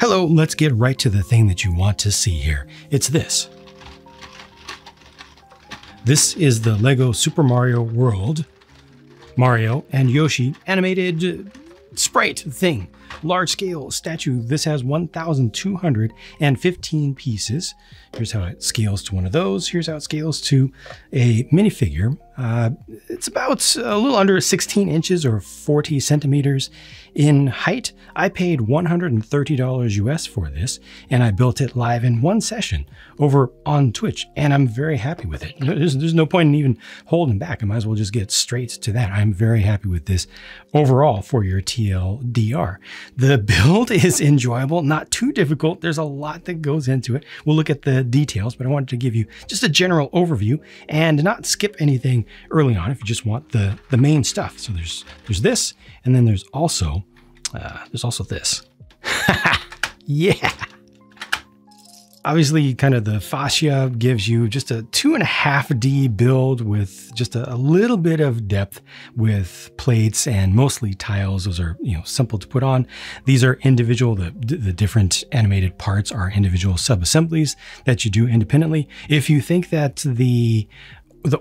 Hello, let's get right to the thing that you want to see here. It's this. This is the LEGO Super Mario World Mario and Yoshi animated sprite thing. Large scale statue. This has 1,215 pieces. Here's how it scales to one of those. Here's how it scales to a minifigure. It's about a little under 16 inches or 40 centimeters in height. I paid $130 US for this, and I built it live in one session over on Twitch, and I'm very happy with it. There's no point in even holding back. I might as well just get straight to that. I'm very happy with this overall for your TLDR. The build is enjoyable, not too difficult. There's a lot that goes into it. We'll look at the details, but I wanted to give you just a general overview and not skip anything early on if you just want the main stuff. So there's this, and then there's also this. Yeah. Obviously, kind of the fascia gives you just a 2.5D build with just a little bit of depth with plates and mostly tiles. Those are, simple to put on. These are individual, the different animated parts are individual sub-assemblies that you do independently. If you think that the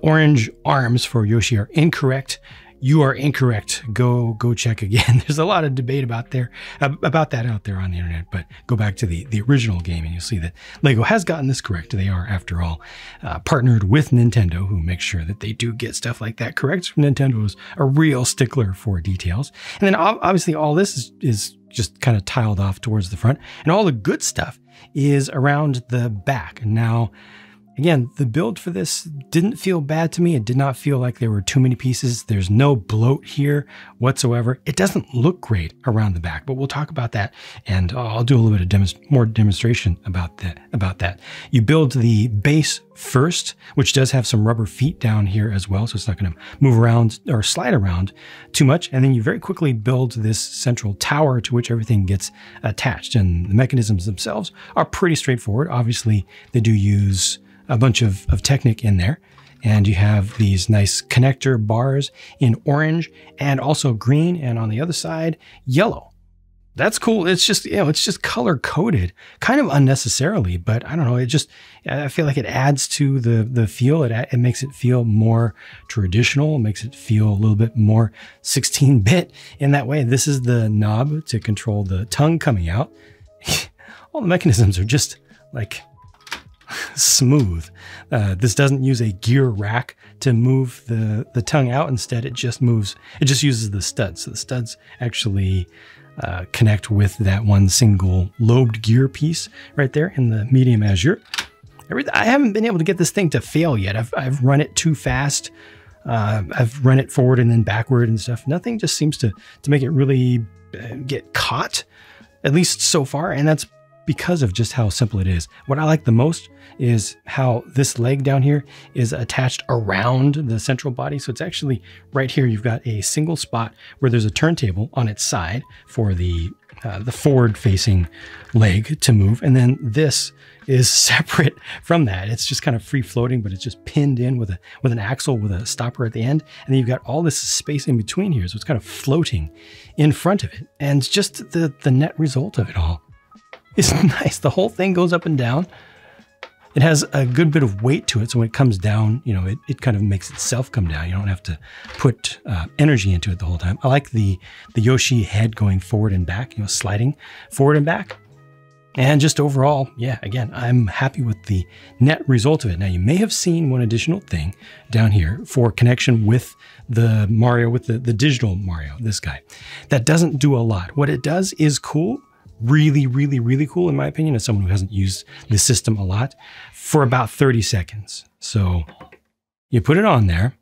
orange arms for Yoshi are incorrect, you are incorrect. Go check again. There's a lot of debate about that out there on the internet, but go back to the original game and you'll see that LEGO has gotten this correct. They are, after all, partnered with Nintendo, who makes sure that they do get stuff like that correct. Nintendo is a real stickler for details. And then obviously all this is just kind of tiled off towards the front, and all the good stuff is around the back. Now, again, the build for this didn't feel bad to me. It did not feel like there were too many pieces. There's no bloat here whatsoever. It doesn't look great around the back, but we'll talk about that. And I'll do a little bit of more demonstration about that. You build the base first, which does have some rubber feet down here as well. So it's not going to move around or slide around too much. And then you very quickly build this central tower to which everything gets attached. And the mechanisms themselves are pretty straightforward. Obviously, they do use a bunch of Technic in there, and you have these nice connector bars in orange and also green, and on the other side yellow. That's cool. It's just it's just color coded kind of unnecessarily, but I don't know, I feel like it adds to the feel. It makes it feel more traditional. It makes it feel a little bit more 16-bit in that way. This is the knob to control the tongue coming out. All the mechanisms are just like smooth. This doesn't use a gear rack to move the tongue out. Instead, it just uses the studs. So the studs actually connect with that one single lobed gear piece right there in the medium azure. I haven't been able to get this thing to fail yet. I've run it too fast. I've run it forward and then backward and stuff. Nothing just seems to make it really get caught, at least so far. And that's because of just how simple it is. What I like the most is how this leg down here is attached around the central body. So it's actually right here. You've got a single spot where there's a turntable on its side for the forward-facing leg to move. And then this is separate from that. It's just kind of free floating, but it's just pinned in with an axle with a stopper at the end. And then you've got all this space in between here. So it's kind of floating in front of it. And just the net result of it all is nice. The whole thing goes up and down. It has a good bit of weight to it. So when it comes down, it kind of makes itself come down. You don't have to put energy into it the whole time. I like the Yoshi head going forward and back, sliding forward and back. And just overall, yeah, again, I'm happy with the net result of it. Now, you may have seen one additional thing down here for connection with the Mario, with the digital Mario, this guy. That doesn't do a lot. What it does is cool. Really, really, really cool, in my opinion, as someone who hasn't used this system a lot, for about 30 seconds. So you put it on there.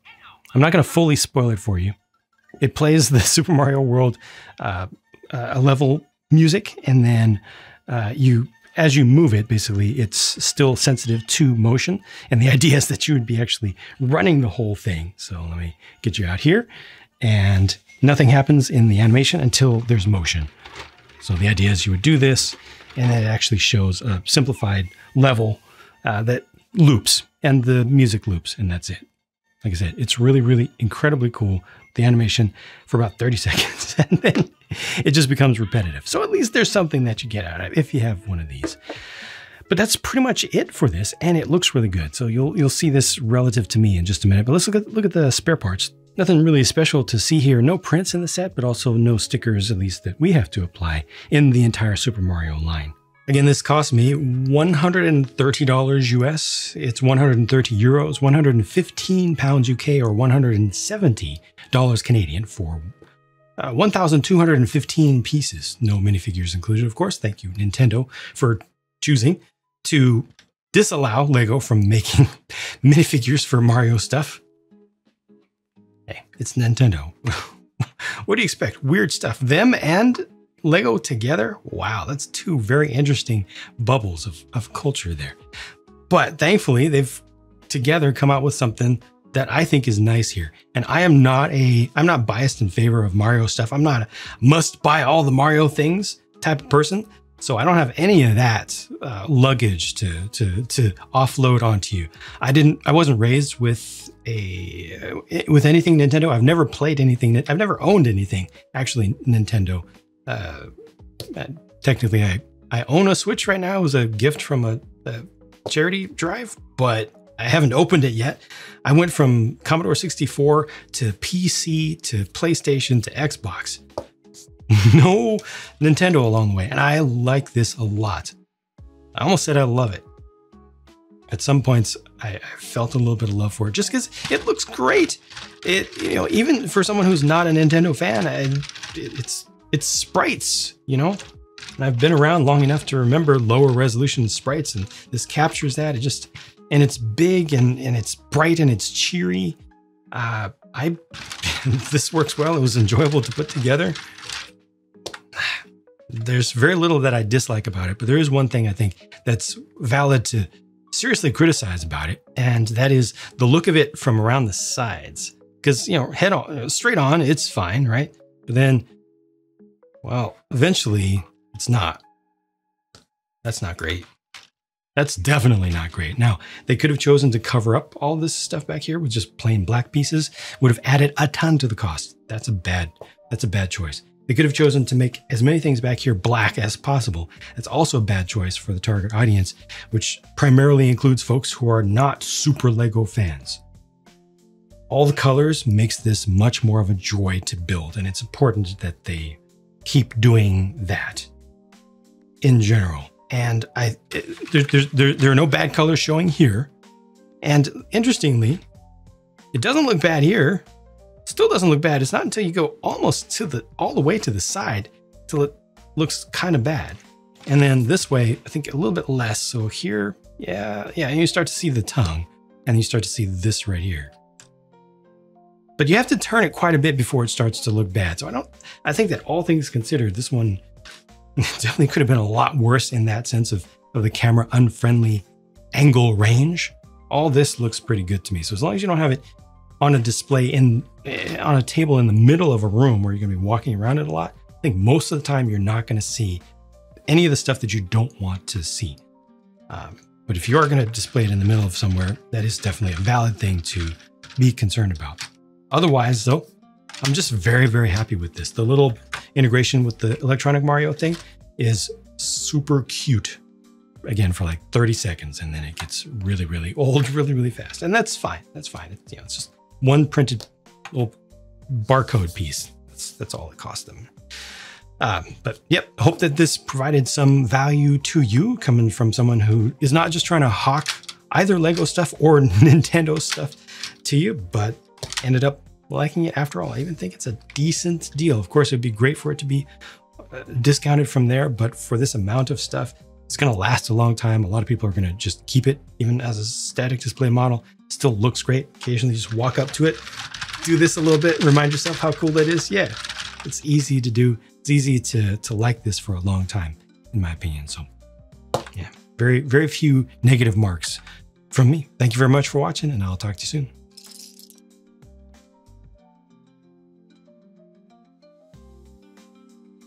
I'm not going to fully spoil it for you. It plays the Super Mario World level music, and then as you move it, basically, it's still sensitive to motion. And the idea is that you would be actually running the whole thing. So let me get you out here, and nothing happens in the animation until there's motion. So the idea is you would do this, and then it actually shows a simplified level that loops, and the music loops, and that's it. Like I said, it's really, really incredibly cool. The animation for about 30 seconds, and then it just becomes repetitive. So at least there's something that you get out of it if you have one of these. But that's pretty much it for this, and it looks really good. So you'll see this relative to me in just a minute. But let's look at the spare parts. Nothing really special to see here. No prints in the set, but also no stickers, at least that we have to apply in the entire Super Mario line. Again, this cost me $130 US. It's 130 euros, 115 pounds UK, or $170 Canadian for 1,215 pieces. No minifigures included, of course. Thank you, Nintendo, for choosing to disallow Lego from making minifigures for Mario stuff. Hey, it's Nintendo. What do you expect? Weird stuff. Them and Lego together? Wow, that's two very interesting bubbles of culture there. But thankfully, they've together come out with something that I think is nice here. And I'm not biased in favor of Mario stuff. I'm not a must buy all the Mario things type of person. So I don't have any of that luggage to offload onto you. I wasn't raised with anything Nintendo. I've never played anything. I've never owned anything actually Nintendo. Technically, I own a Switch right now. It was a gift from a charity drive, but I haven't opened it yet. I went from Commodore 64 to PC to PlayStation to Xbox. No Nintendo along the way, and I like this a lot. I almost said I love it. At some points, I felt a little bit of love for it just because it looks great. Even for someone who's not a Nintendo fan, it's sprites, and I've been around long enough to remember lower resolution sprites, and this captures that. And it's big and it's bright and it's cheery. This works well. It was enjoyable to put together. There's very little that I dislike about it, but there is one thing I think that's valid to seriously criticize about it, and that is the look of it from around the sides. Because, head on, straight on, it's fine, right? But then, well, eventually it's not. That's not great. That's definitely not great. Now, they could have chosen to cover up all this stuff back here with just plain black pieces, would have added a ton to the cost. That's a bad choice. They could have chosen to make as many things back here black as possible. That's also a bad choice for the target audience, which primarily includes folks who are not super Lego fans. All the colors makes this much more of a joy to build, and it's important that they keep doing that in general. And there are no bad colors showing here. And interestingly, it doesn't look bad here. Still doesn't look bad. It's not until you go almost all the way to the side till it looks kind of bad. And then this way, I think a little bit less. So here, yeah, and you start to see the tongue, and you start to see this right here. But you have to turn it quite a bit before it starts to look bad. So I think that all things considered, this one definitely could have been a lot worse in that sense of the camera unfriendly angle range. All this looks pretty good to me. So as long as you don't have it on a display on a table in the middle of a room where you're gonna be walking around it a lot, I think most of the time you're not gonna see any of the stuff that you don't want to see. But if you are gonna display it in the middle of somewhere, that is definitely a valid thing to be concerned about. Otherwise though, I'm just very, very happy with this. The little integration with the electronic Mario thing is super cute. Again, for like 30 seconds, and then it gets really, really old, really, really fast. And that's fine. That's fine. It's just one printed little barcode piece. That's all it cost them. But yep, hope that this provided some value to you, coming from someone who is not just trying to hawk either Lego stuff or Nintendo stuff to you, but ended up liking it after all. I even think it's a decent deal. Of course, it'd be great for it to be discounted from there, but for this amount of stuff, it's going to last a long time. A lot of people are going to just keep it, even as a static display model. Still looks great. Occasionally just walk up to it, do this a little bit, remind yourself how cool that is. Yeah, it's easy to do. It's easy to like this for a long time, in my opinion. So yeah, very, very few negative marks from me. Thank you very much for watching, and I'll talk to you soon.